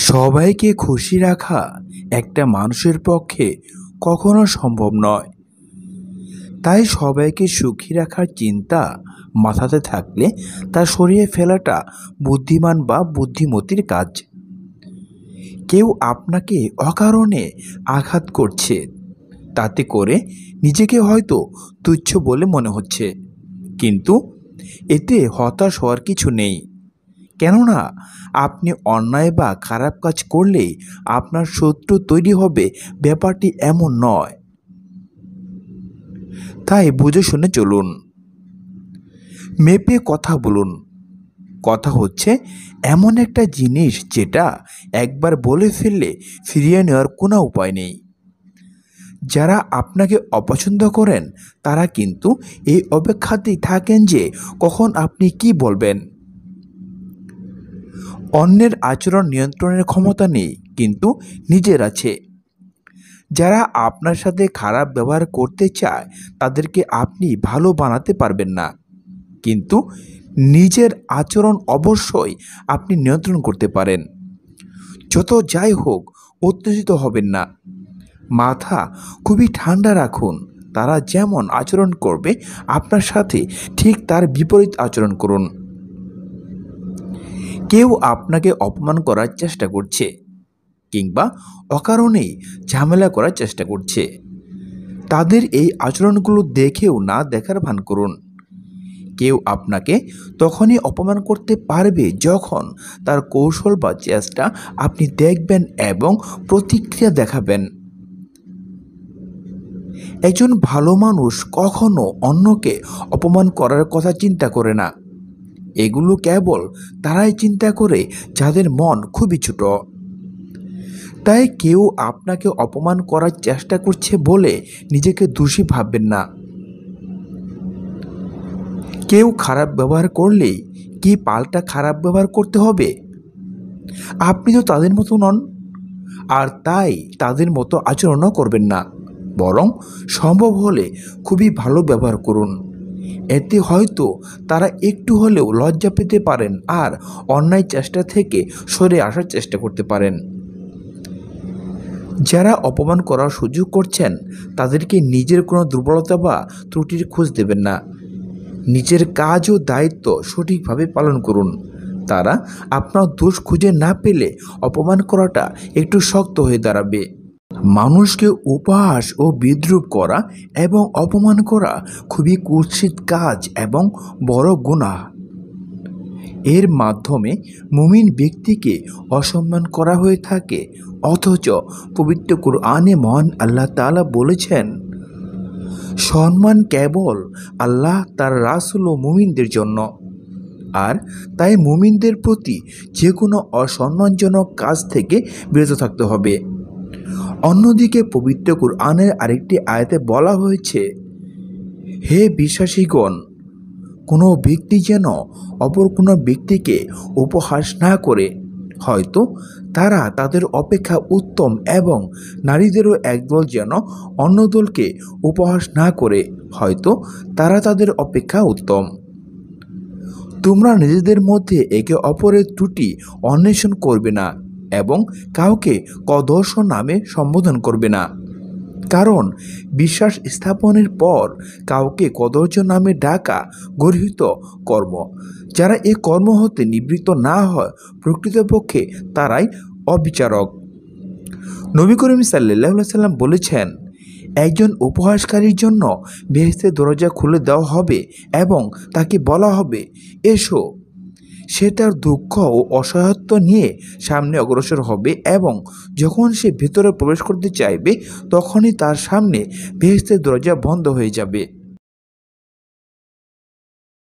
সবাইকে খুশি রাখা একটা মানুষের পক্ষে কখনো সম্ভব নয়। তাই সবাইকে সুখী রাখার চিন্তা মাথাতে থাকলে তা সরিয়ে ফেলাটা বুদ্ধিমান বা বুদ্ধিমতীর কাজ। কেউ আপনাকে অকারণে আঘাত করছে, তাতে করে নিজেকে হয়তো তুচ্ছ বলে মনে হচ্ছে, কিন্তু এতে হতাশ হওয়ার কিছু নেই। কেননা আপনি অন্যায় বা খারাপ কাজ করলেই আপনার শত্রু তৈরি হবে, ব্যাপারটি এমন নয়। তাই বুঝে শুনে চলুন, মেপে কথা বলুন। কথা হচ্ছে এমন একটা জিনিস যেটা একবার বলে ফেললে ফিরিয়ে নেওয়ার কোনো উপায় নেই। যারা আপনাকে অপছন্দ করেন তারা কিন্তু এই অপেক্ষাতেই থাকেন যে কখন আপনি কি বলবেন। অন্যের আচরণ নিয়ন্ত্রণের ক্ষমতা নেই, কিন্তু নিজের আছে। যারা আপনার সাথে খারাপ ব্যবহার করতে চায় তাদেরকে আপনি ভালো বানাতে পারবেন না, কিন্তু নিজের আচরণ অবশ্যই আপনি নিয়ন্ত্রণ করতে পারেন। যত যাই হোক, উত্তেজিত হবেন না, মাথা খুবই ঠান্ডা রাখুন। তারা যেমন আচরণ করবে আপনার সাথে, ঠিক তার বিপরীত আচরণ করুন। কেউ আপনাকে অপমান করার চেষ্টা করছে কিংবা অকারণেই ঝামেলা করার চেষ্টা করছে, তাদের এই আচরণগুলো দেখেও না দেখার ভান করুন। কেউ আপনাকে তখনই অপমান করতে পারবে যখন তার কৌশল বা চেষ্টা আপনি দেখবেন এবং প্রতিক্রিয়া দেখাবেন। একজন ভালো মানুষ কখনো অন্যকে অপমান করার কথা চিন্তা করে না। এগুলো কেবল তারাই চিন্তা করে যাদের মন খুবই ছোট। তাই কেউ আপনাকে অপমান করার চেষ্টা করছে বলে নিজেকে দোষী ভাববেন না। কেউ খারাপ ব্যবহার করলেই কি পাল্টা খারাপ ব্যবহার করতে হবে? আপনি তো তাদের মতো নন, আর তাই তাদের মতো আচরণও করবেন না। বরং সম্ভব হলে খুবই ভালো ব্যবহার করুন। এতে হয়তো তারা একটু হলেও লজ্জা পেতে পারেন আর অন্যায় চেষ্টা থেকে সরে আসার চেষ্টা করতে পারেন। যারা অপমান করার সুযোগ করছেন তাদেরকে নিজের কোনো দুর্বলতা বা ত্রুটির খোঁজ দেবেন না। নিজের কাজ ও দায়িত্ব সঠিকভাবে পালন করুন। তারা আপনার দোষ খুঁজে না পেলে অপমান করাটা একটু শক্ত হয়ে দাঁড়াবে। মানুষকে উপহাস ও বিদ্রূপ করা এবং অপমান করা খুবই কুৎসিত কাজ এবং বড় গুনাহ। এর মাধ্যমে মুমিন ব্যক্তিকে অসম্মান করা হয়ে থাকে। অথচ পবিত্র কুরআনে মহান আল্লাহ তাআলা বলেছেন, সম্মান কেবল আল্লাহ, তার রাসূল ও মুমিনদের জন্য। আর তাই মুমিনদের প্রতি যে কোনো অসম্মানজনক কাজ থেকে বিরত থাকতে হবে। অন্যদিকে পবিত্র কুরআনের আরেকটি আয়াতে বলা হয়েছে, হে বিশ্বাসীগণ, কোনো ব্যক্তি যেন অপর কোনো ব্যক্তিকে উপহাস না করে, হয়তো তারা তাদের অপেক্ষা উত্তম, এবং নারীদেরও একদল যেন অন্য দলকে উপহাস না করে, হয়তো তারা তাদের অপেক্ষা উত্তম। তোমরা নিজেদের মধ্যে একে অপরের ত্রুটি অন্বেষণ করবে না এবং কাউকে কদর্শ নামে সম্বোধন করবে না, কারণ বিশ্বাস স্থাপনের পর কাউকে কদর্য নামে ডাকা গর্হিত কর্ম। যারা এই কর্ম হতে নিবৃত্ত না হয় প্রকৃতপক্ষে তারাই অবিচারক। নবী করিম সাল্লাল্লাহু আলাইহি সাল্লাম বলেছেন, একজন উপহাসকারীর জন্য বেহেশতের দরজা খুলে দেওয়া হবে এবং তাকে বলা হবে, এসো। সে তার দুঃখ ও অসহায়ত্ব নিয়ে সামনে অগ্রসর হবে এবং যখন সে ভেতরে প্রবেশ করতে চাইবে তখনই তার সামনে বেহেশতের দরজা বন্ধ হয়ে যাবে।